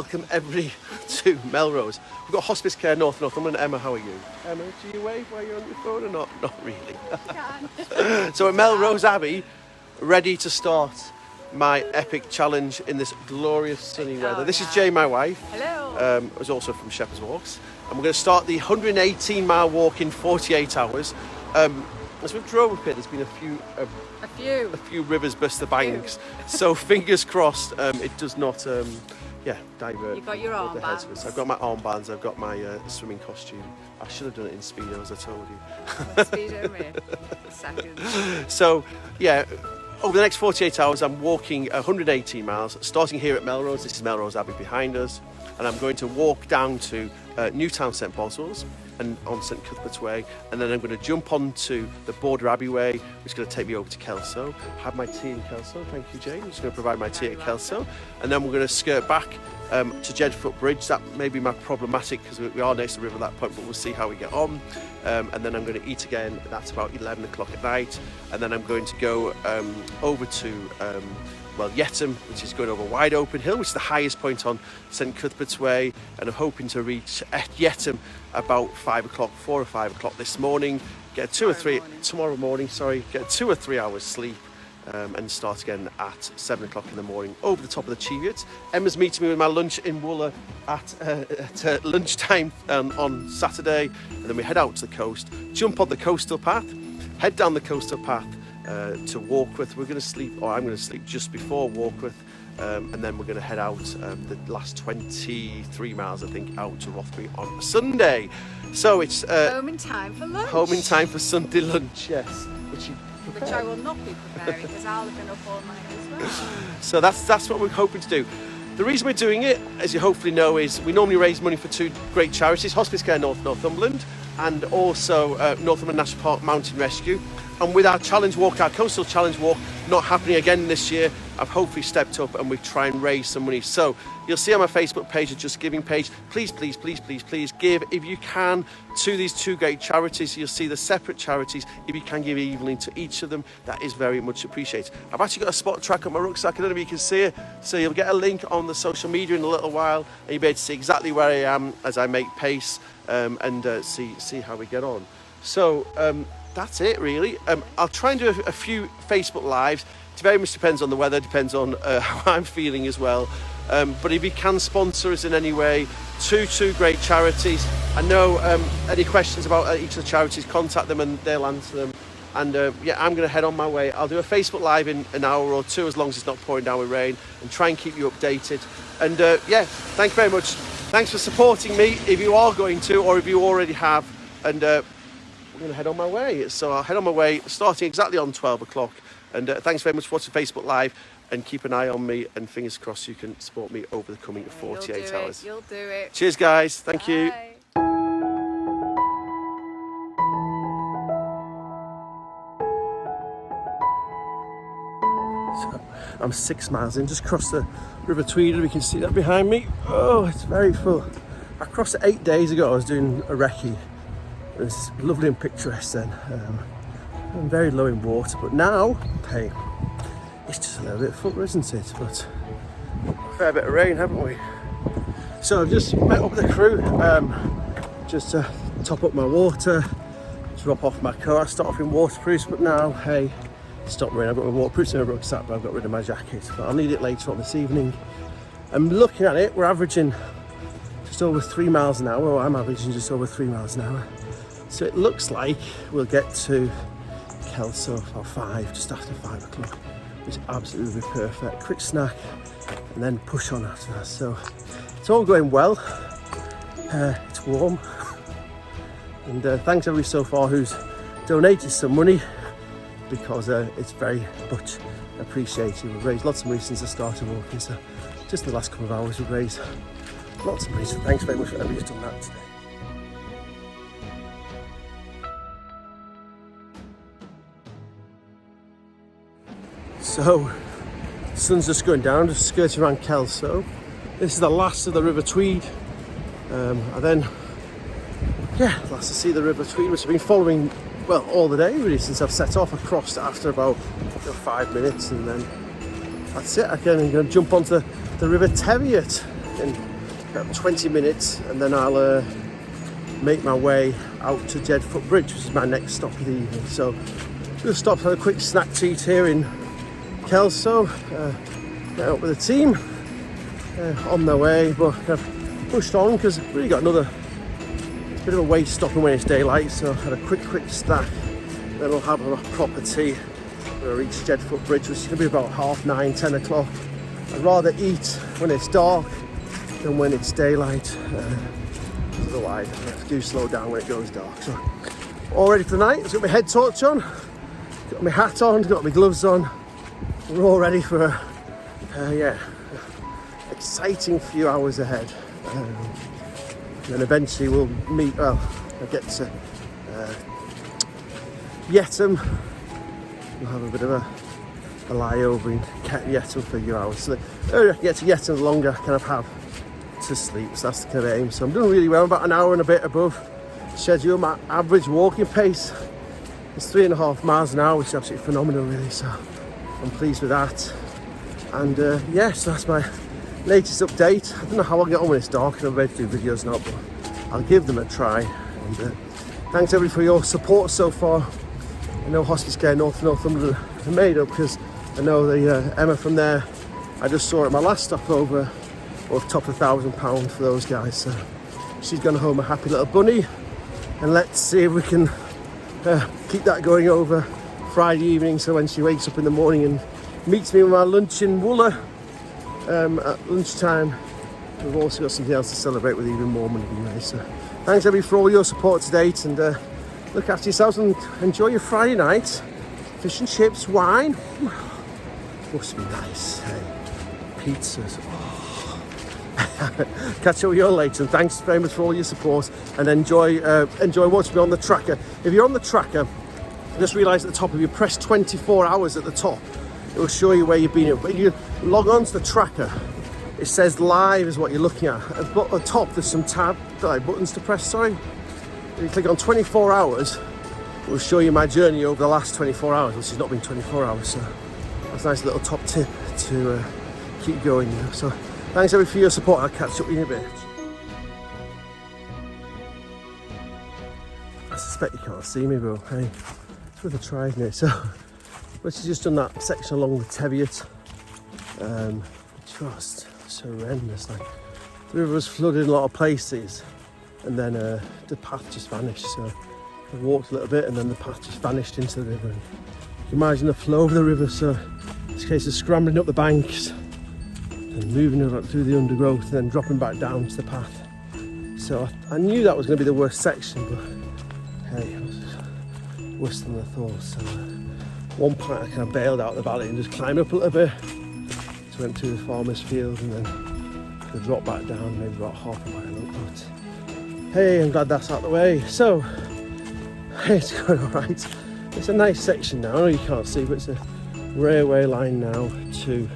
welcome everybody to Melrose. We've got Hospice Care North Northumberland. Emma, how are you? Emma, do you wave while you're on your phone or not? Not really. So at Melrose Abbey, ready to start my epic challenge in this glorious sunny weather. This is Jane, my wife. Hello. Who's also from Shepherd's Walks. And we're going to start the 118-mile walk in 48 hours. As we've drove up here, there's been a few rivers burst the banks. So fingers crossed, it does not, divert. You've got your armbands. I've got my armbands. I've got my swimming costume. I should have done it in Speedo, as I told you. Speedo, mate. Second. So, yeah. Over the next 48 hours, I'm walking 118 miles, starting here at Melrose. This is Melrose Abbey behind us. And I'm going to walk down to Newtown St Boswell's and on St Cuthbert's Way. And then I'm going to jump onto the Border Abbey Way, which is going to take me over to Kelso. Have my tea in Kelso. Thank you, Jane. I'm just going to provide my tea at Kelso. And then we're going to skirt back to Jedfoot Bridge. That may be my problematic because we are next to the river at that point, but we'll see how we get on. And then I'm going to eat again. That's about 11 o'clock at night. And then I'm going to go over to Yetton, which is going over Wide Open Hill, which is the highest point on St Cuthbert's Way, and I'm hoping to reach Yetton about 4 or 5 o'clock this morning. Get 2 or 3 tomorrow morning. Get 2 or 3 hours sleep, and start again at 7 o'clock in the morning over the top of the Cheviot. Emma's meeting me with my lunch in Wooler at lunchtime on Saturday, and then we head out to the coast, jump on the coastal path, head down the coastal path to Warkworth. We're going to sleep, or I'm going to sleep just before Warkworth, and then we're going to head out the last 23 miles, I think, out to Rothbury on Sunday. So it's home in time for lunch. Home in time for Sunday lunch, yes. Which I will not be preparing because I'll have been up all night as well. So that's what we're hoping to do. The reason we're doing it, as you hopefully know, is we normally raise money for two great charities, Hospice Care Northumberland and also Northumberland National Park Mountain Rescue. And with our challenge walk, our coastal challenge walk, not happening again this year, I've hopefully stepped up and we try and raise some money. So you'll see on my Facebook page, the Just Giving page, please give, if you can, to these two great charities. You'll see the separate charities. If you can give evenly to each of them, that is very much appreciated. I've actually got a spot track on my rucksack. I don't know if you can see it. So you'll get a link on the social media in a little while, and you'll be able to see exactly where I am as I make pace, and see how we get on. So that's it, really. I'll try and do a few Facebook Lives. It very much depends on the weather, depends on how I'm feeling as well. But if you can sponsor us in any way, two great charities. I know any questions about each of the charities, contact them and they'll answer them. And I'm going to head on my way. I'll do a Facebook Live in an hour or two, as long as it's not pouring down with rain, and try and keep you updated. And thank you very much. Thanks for supporting me, if you are going to, or if you already have. And I'm going to head on my way. So I'll head on my way, starting exactly on 12 o'clock. And thanks very much for watching Facebook Live, and keep an eye on me, and fingers crossed you can support me over the coming 48 hours. You'll do it. Cheers, guys. Thank you. So I'm 6 miles in, just crossed the River Tweed. We can see that behind me. Oh, it's very full. I crossed it 8 days ago. I was doing a recce. It's lovely and picturesque then. I'm very low in water, but now, hey, it's just a little bit fuller, isn't it? But a fair bit of rain, haven't we? So I've just met up with the crew, just to top up my water, drop off my coat. I started off in waterproofs, but now, hey, it's stopped raining. I've got my waterproofs in my rucksack, but I've got rid of my jacket. But I'll need it later on this evening. I'm looking at it, we're averaging just over 3 miles an hour, or I'm averaging just over 3 miles an hour. So it looks like we'll get to Kelso for 5, just after 5 o'clock, which is absolutely perfect. Quick snack and then push on after that. So it's all going well. It's warm, and thanks everybody so far who's donated some money, because it's very much appreciated. We've raised lots of money since I started walking, so just the last couple of hours we've raised lots of money, so thanks very much for everybody who's done that today. So, the sun's just going down, just skirting around Kelso. This is the last of the River Tweed. Last to see the River Tweed, which I've been following, well, all the day really since I've set off. I crossed after about 5 minutes, and then that's it. I'm going to jump onto the River Teviot. in about 20 minutes, and then I'll make my way out to Jedfoot Bridge, which is my next stop of the evening. So we'll stop for a quick snack to eat here in Kelso, get out with the team on their way, but I've pushed on because I've really got another bit of a way stopping when it's daylight, so I had a quick snack, then I'll have a proper tea when I reach Jedfoot Bridge, which is going to be about 9:30, 10 o'clock. I'd rather eat when it's dark than when it's daylight, otherwise I do slow down when it goes dark. So all ready for the night. I've got my head torch on, got my hat on, got my gloves on. We're all ready for exciting few hours ahead. And then eventually we'll meet, I get to Yetton. We'll have a bit of a lie-over in Yetton for a few hours. So the earlier I can get to Yetton, the longer I kind of have to sleep. So that's the kind of aim. So I'm doing really well. I'm about an hour and a bit above schedule. My average walking pace is 3.5 miles an hour, which is absolutely phenomenal, really. So I'm pleased with that. And so that's my latest update. I don't know how I'll get on when it's dark, and I'm ready to do videos now, but I'll give them a try. And thanks everybody for your support so far. I know Hospice Care Northumberland are made up, because I know the Emma from there, I just saw at my last stopover, or top of £1,000 for those guys. So she's gone home a happy little bunny, and let's see if we can keep that going over Friday evening, so when she wakes up in the morning and meets me with my lunch in Wooler at lunchtime, we've also got something else to celebrate with, even more money being raised. So thanks everybody for all your support to date, and look after yourselves and enjoy your Friday night. Fish and chips, wine, must be nice. Hey, pizzas. Catch up with you all later, and thanks very much for all your support, and enjoy watching me on the tracker. If you're on the tracker, just realise at the top, if you press 24 hours at the top, it will show you where you've been. When you log on to the tracker, it says live is what you're looking at. At the top there's some buttons to press, sorry. If you click on 24 hours, it will show you my journey over the last 24 hours, which has not been 24 hours, so that's a nice little top tip to keep going, you know. So thanks everybody for your support. I'll catch up with you in a bit. I suspect you can't see me, but hey, it's worth a try, isn't it? So, but she's just done that section along the Teviot. Just horrendous. Like, the river was flooded in a lot of places, and then the path just vanished. So I walked a little bit, and then the path just vanished into the river. And you can imagine the flow of the river. So it's a case of scrambling up the banks and moving up through the undergrowth, and then dropping back down to the path. So I knew that was going to be the worst section, but hey, it was worse than I thought. So one point I kind of bailed out the valley and just climbed up a little bit. Just went through the farmer's field, and then could drop back down maybe about half a mile up. But hey, I'm glad that's out of the way. So hey, it's going all right. It's a nice section now. I know you can't see, but it's a railway line now to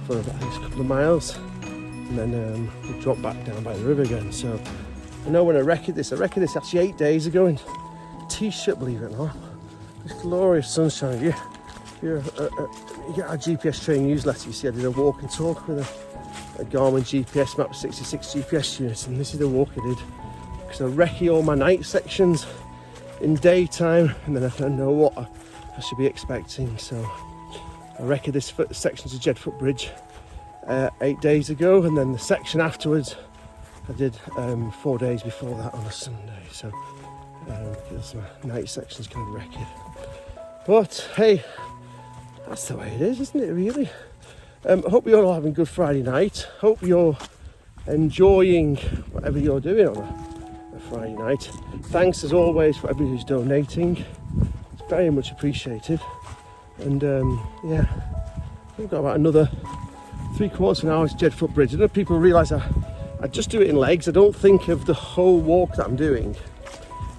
for about a couple of miles, and then we drop back down by the river again. So I know when I recorded this actually 8 days ago in T-shirt, believe it or not. It's glorious sunshine. You get our GPS training newsletter. You see I did a walk and talk with a Garmin GPS Map 66 GPS unit, and this is the walk I did, because I recce all my night sections in daytime, and then I don't know what I should be expecting. So I recce this section to Jedfoot Bridge 8 days ago, and then the section afterwards I did 4 days before that on a Sunday. So because my night section's kind of wrecked. But hey, that's the way it is, isn't it, really? I hope you're all having a good Friday night. Hope you're enjoying whatever you're doing on a Friday night. Thanks as always for everybody who's donating. It's very much appreciated. And we've got about another 3/4 of an hour to Jedfoot Bridge. I don't know if people realise I just do it in legs. I don't think of the whole walk that I'm doing.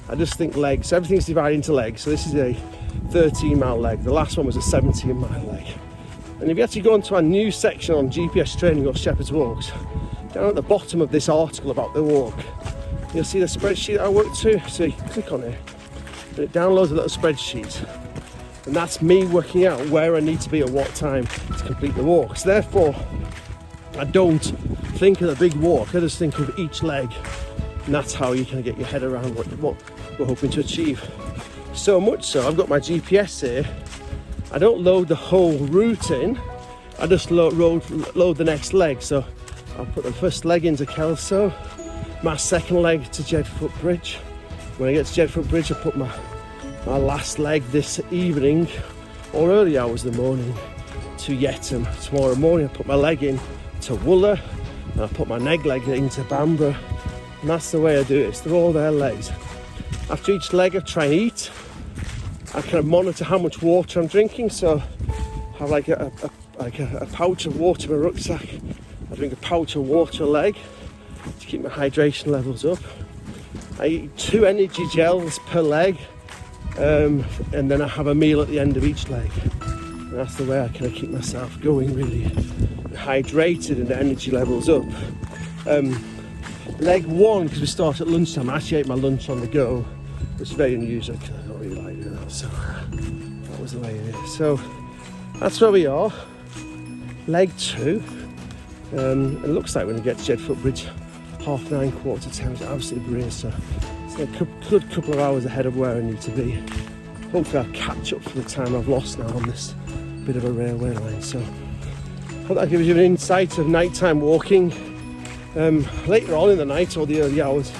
I just think legs. Everything's divided into legs. So this is a 13-mile leg. The last one was a 17-mile leg. And if you actually go onto our new section on GPS training or Shepherd's Walks, down at the bottom of this article about the walk, you'll see the spreadsheet I worked to. So you click on it, and it downloads a little spreadsheet. And that's me working out where I need to be at what time to complete the walk. So therefore, I don't think of the big walk, I just think of each leg, and that's how you can get your head around what we're hoping to achieve. So much so, I've got my GPS here. I don't load the whole route in, I just load the next leg. So I'll put the first leg into Kelso, my second leg to Jedfoot Bridge. When I get to Jedfoot Bridge, I put my last leg this evening or early hours of the morning to Yetton. Tomorrow morning I put my leg in to Wooler, and I put my neg leg into Bamburgh, and that's the way I do it. They're all their legs. After each leg I try and eat. I kind of monitor how much water I'm drinking, so I have like a pouch of water in my rucksack. I drink a pouch of water a leg to keep my hydration levels up. I eat 2 energy gels per leg, and then I have a meal at the end of each leg. And that's the way I kind of keep myself going, really hydrated and the energy levels up. Leg 1, because we start at lunchtime, I actually ate my lunch on the go, which is very unusual because I don't really like doing that, so that was the way it is. So that's where we are. Leg 2. It looks like when we get to Jedfoot Bridge, 9:30, 10:15, it's absolutely brilliant. So it's a good couple of hours ahead of where I need to be. Hopefully I'll catch up for the time I've lost now on this bit of a railway line. So I hope that gives you an insight of nighttime walking. Later on in the night or the early hours,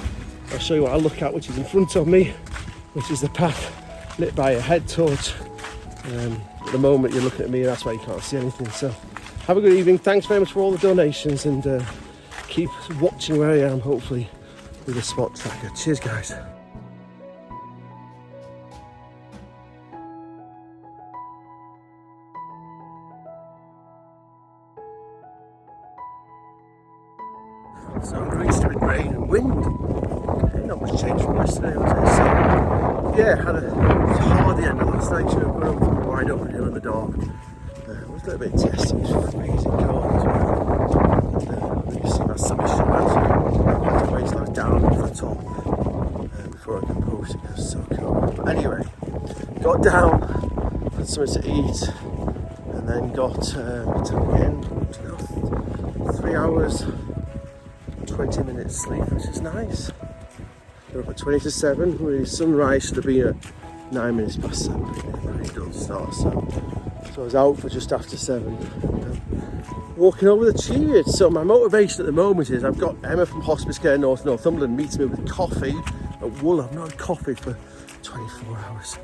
I'll show you what I look at, which is in front of me, which is the path lit by a head torch. At the moment you're looking at me, that's why you can't see anything. So have a good evening. Thanks very much for all the donations, and keep watching where I am, hopefully with a spot tracker. Cheers guys. So I'm used to with rain and wind. Not much change from yesterday, was it? So yeah, it was hard the end of last night. Going up a wide open hill in the dark. It was a little bit testing. It was freezing cold as well. You can see my submission actually. The waistline down to the top before I could post it. It was so cold. But anyway, got down, had something to eat, and then got again 3 hours. 20 minutes sleep, which is nice. We're up at 20 to 7. Really, sunrise should have been at 9 minutes past 7. It don't start, so I was out for just after 7. Walking over the Cheviot. So my motivation at the moment is I've got Emma from Hospice Care North Northumberland meeting me with coffee at Wool. I've not had coffee for 24 hours.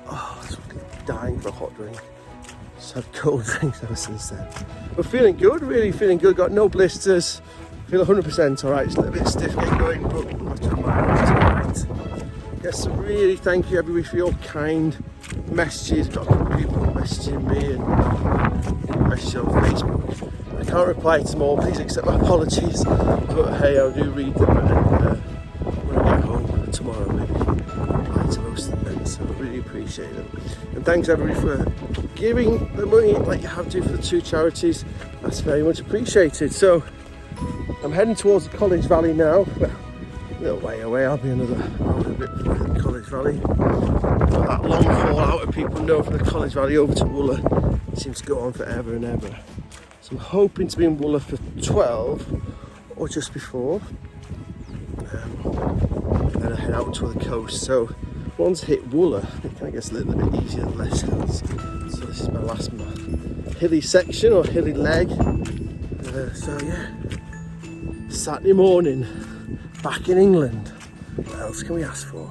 Oh, I was dying for a hot drink. Just had cold drinks ever since then. But feeling good, really feeling good. Got no blisters. Feel 100% alright, it's a little bit stiff getting going, but after a mile it's alright. Yes, really thank you everybody for your kind messages. Got a couple of people messaging me and messages on Facebook. I can't reply to them all, please accept my apologies, but hey, I do read them, and when I get home tomorrow maybe reply to most of them, so I really appreciate it. And thanks everybody for giving the money like you have to for the 2 charities, that's very much appreciated. So I'm heading towards the College Valley now. Well, a little way away, I'll be another hour and a bit before the College Valley. But that long haul out of people know from the College Valley over to Wooler seems to go on forever and ever. So I'm hoping to be in Wooler for 12 or just before. And then I head out toward the coast. So once I hit Wooler, it kind of gets a little bit easier and less hills. So this is my last hilly section or hilly leg. So yeah. Saturday morning, back in England. What else can we ask for?